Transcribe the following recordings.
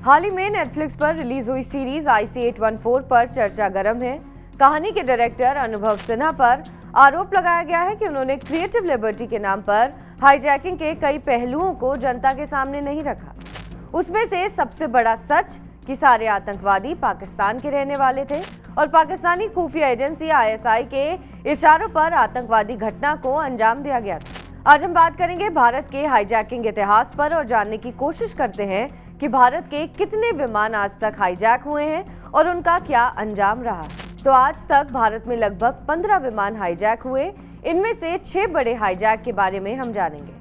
हाल ही में नेटफ्लिक्स पर रिलीज हुई सीरीज IC-814 पर चर्चा गर्म है। कहानी के डायरेक्टर अनुभव सिन्हा पर आरोप लगाया गया है कि उन्होंने क्रिएटिव लिबर्टी के नाम पर हाईजैकिंग के कई पहलुओं को जनता के सामने नहीं रखा। उसमें से सबसे बड़ा सच कि सारे आतंकवादी पाकिस्तान के रहने वाले थे और पाकिस्तानी खुफिया एजेंसी ISI के इशारों पर आतंकवादी घटना को अंजाम दिया गया था। आज हम बात करेंगे भारत के हाईजैकिंग इतिहास पर और जानने की कोशिश करते हैं कि भारत के कितने विमान आज तक हाईजैक हुए हैं और उनका क्या अंजाम रहा। तो आज तक भारत में लगभग 15 विमान हाईजैक हुए। इनमें से 6 बड़े हाईजैक के बारे में हम जानेंगे।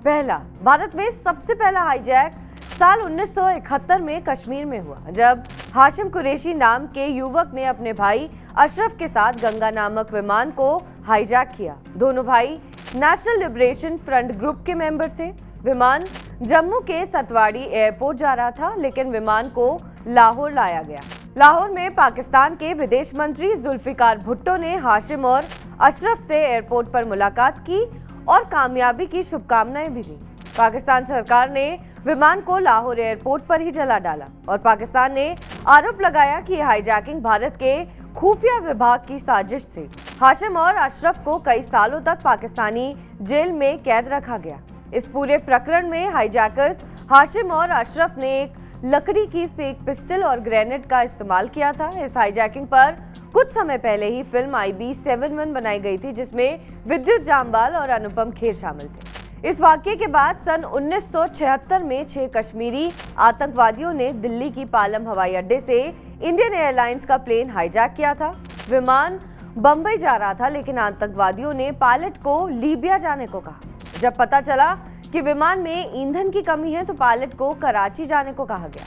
पहला, भारत में सबसे पहला हाईजैक साल 1971 में कश्मीर में हुआ, जब हाशिम कुरैशी नाम के युवक ने अपने भाई अशरफ के साथ गंगा नामक विमान को हाईजैक किया। दोनों भाई नेशनल लिबरेशन फ्रंट ग्रुप के मेंबर थे। विमान जम्मू के सतवाड़ी एयरपोर्ट जा रहा था, लेकिन विमान को लाहौर लाया गया। लाहौर में पाकिस्तान के विदेश मंत्री जुल्फिकार भुट्टो ने हाशिम और अशरफ से एयरपोर्ट पर मुलाकात की और कामयाबी की शुभकामनाएं भी दी। पाकिस्तान सरकार ने विमान को लाहौर एयरपोर्ट पर ही जला डाला और पाकिस्तान ने आरोप लगाया कि हाईजैकिंग भारत के खुफिया विभाग की साजिश थी। हाशिम और अशरफ को कई सालों तक पाकिस्तानी जेल में कैद रखा गया। इस पूरे प्रकरण में हाईजैकर्स हाशिम और अशरफ ने एक लकड़ी की फेक पिस्टल और ग्रेनेड का इस्तेमाल किया था। इस हाईजैकिंग पर कुछ समय पहले ही फिल्म IB-71 बनाई गई थी, जिसमें विद्युत जामवाल और अनुपम खेर शामिल थे। इस वाकये के बाद सन 1976 में 6 कश्मीरी आतंकवादियों ने दिल्ली की पालम हवाई अड्डे से इंडियन एयरलाइंस का प्लेन हाईजैक किया था। विमान बंबई जा रहा था, लेकिन आतंकवादियों ने पायलट को लीबिया जाने को कहा। जब पता चला कि विमान में ईंधन की कमी है, तो पायलट को कराची जाने को कहा गया।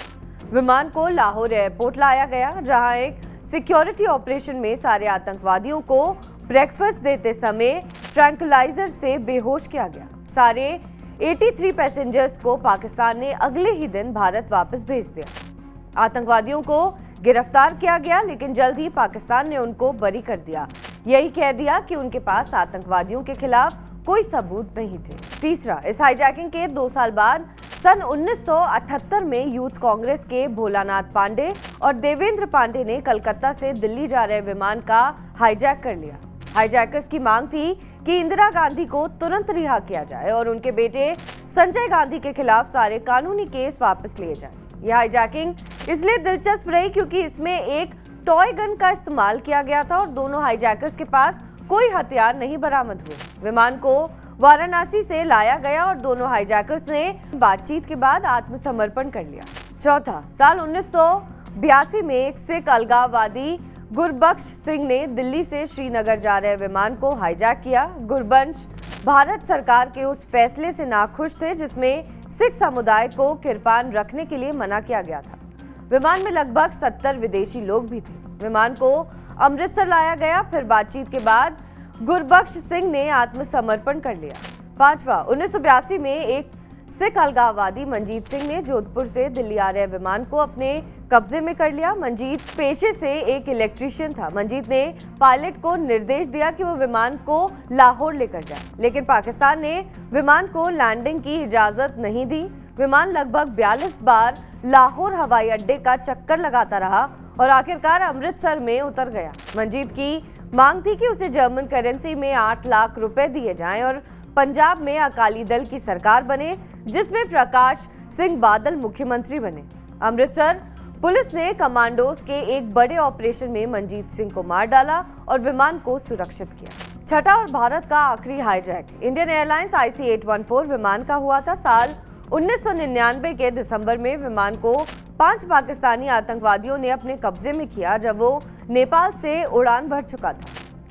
विमान को लाहौर एयरपोर्ट लाया गया, जहां एक सिक्योरिटी ऑपरेशन में सारे आतंकवादियों को ब्रेकफास्ट देते समय ट्रैंकुलाइजर से बेहोश किया गया। सारे 83 पैसेंजर्स को पाकिस्तान ने अगले ही दिन भारत वापस भेज दिया। आतंकवादियों को गिरफ्तार किया गया, लेकिन जल्द ही पाकिस्तान ने उनको बरी कर दिया। यही कह दिया कि उनके पास आतंकवादियों के खिलाफ कोई सबूत नहीं थे। तीसरा, इस हाईजैकिंग के 2 साल बाद सन 1978 में यूथ कांग्रेस के भोलानाथ पांडे और देवेंद्र पांडे ने कलकत्ता से दिल्ली जा रहे विमान का हाईजैक कर लिया। हाईजैकर्स की मांग थी कि इंदिरा गांधी को तुरंत रिहा किया जाए और उनके बेटे संजय गांधी के खिलाफ सारे कानूनी केस वापस लिए जाए। यह हाईजैकिंग इसलिए दिलचस्प रही क्योंकि इसमें एक टॉय गन का इस्तेमाल किया गया था और दोनों हाईजैकर्स के पास कोई हथियार नहीं बरामद हुए। विमान को वाराणसी से लाया गया और दोनों हाईजैकर्स ने बातचीत के बाद आत्मसमर्पण कर लिया। चौथा, साल 1982 में एक सिख अलगाववादी गुरबख्श सिंह ने दिल्ली से श्रीनगर जा रहे विमान को हाईजैक किया। गुरबख्श भारत सरकार के उस फैसले से नाखुश थे, जिसमें सिख समुदाय को किरपान रखने के लिए मना किया गया था। विमान में लगभग 70 विदेशी लोग भी थे। विमान को अमृतसर लाया गया। फिर बातचीत के बाद गुरबख्श सिंह ने आत्मसमर्पण कर लिया। पांचवा, 1982 में एक सिख अलगाववादी मंजीत सिंह ने जोधपुर से दिल्ली आ रहे विमान को अपने कब्जे में कर लिया। मंजीत पेशे से एक इलेक्ट्रीशियन था। मंजीत ने पायलट को निर्देश दिया कि वो विमान को लाहौर लेकर जाए, लेकिन पाकिस्तान ने विमान को लैंडिंग की इजाजत नहीं दी। विमान लगभग 42 बार लाहौर हवाई अड्डे का चक्कर लगाता रहा और आखिरकार अमृतसर में उतर गया। मंजीत की मांग थी कि उसे जर्मन करेंसी में 8 लाख रुपए दिए जाएं और पंजाब में अकाली दल की सरकार बने, जिसमें प्रकाश सिंह बादल मुख्यमंत्री बने। अमृतसर पुलिस ने कमांडोज के एक बड़े ऑपरेशन में मंजीत सिंह को मार डाला और विमान को सुरक्षित किया। छठा और भारत का आखिरी हाईजैक इंडियन एयरलाइंस IC-814 विमान का हुआ था। साल 1999 के दिसंबर में विमान को 5 पाकिस्तानी आतंकवादियों ने अपने कब्जे में किया, जब वो नेपाल से उड़ान भर चुका था।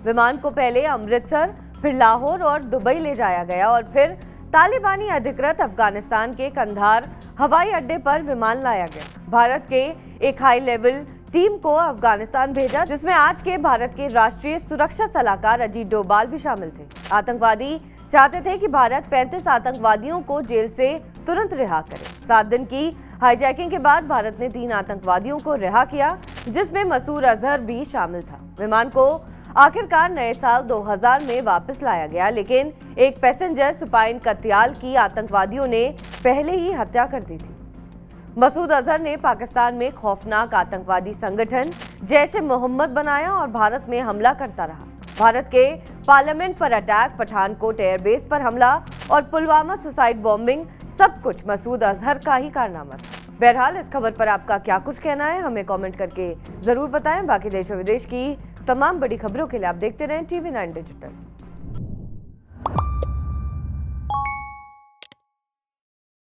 विमान को पहले अमृतसर, फिर लाहौर और दुबई ले जाया गया और फिर तालिबानी अधिकृत अफगानिस्तान के कंधार हवाई अड्डे पर विमान लाया गया। भारत के एक हाई लेवल टीम को अफगानिस्तान भेजा, जिसमें आज के भारत के राष्ट्रीय सुरक्षा सलाहकार अजीत डोभाल भी शामिल थे। आतंकवादी चाहते थे कि भारत 35 आतंकवादियों को जेल से तुरंत रिहा करे। 7 दिन की हाईजैकिंग के बाद भारत ने 3 आतंकवादियों को रिहा किया, जिसमें मसूद अजहर भी शामिल था। विमान को आखिरकार नए साल 2000 में वापस लाया गया, लेकिन एक पैसेंजर सुपाइन कत्याल की आतंकवादियों ने पहले ही हत्या कर दी थी। मसूद अजहर ने पाकिस्तान में खौफनाक आतंकवादी संगठन जैश-ए-मोहम्मद बनाया और भारत में हमला करता रहा। भारत के पार्लियामेंट पर अटैक, पठानकोट एयरबेस पर हमला और पुलवामा सुसाइड बॉम्बिंग, सब कुछ मसूद अजहर का ही कारनामा था। बहरहाल इस खबर पर आपका क्या कुछ कहना है, हमें कमेंट करके जरूर बताएं। बाकी देश और विदेश की तमाम बड़ी खबरों के लिए आप देखते रहें TV9 डिजिटल।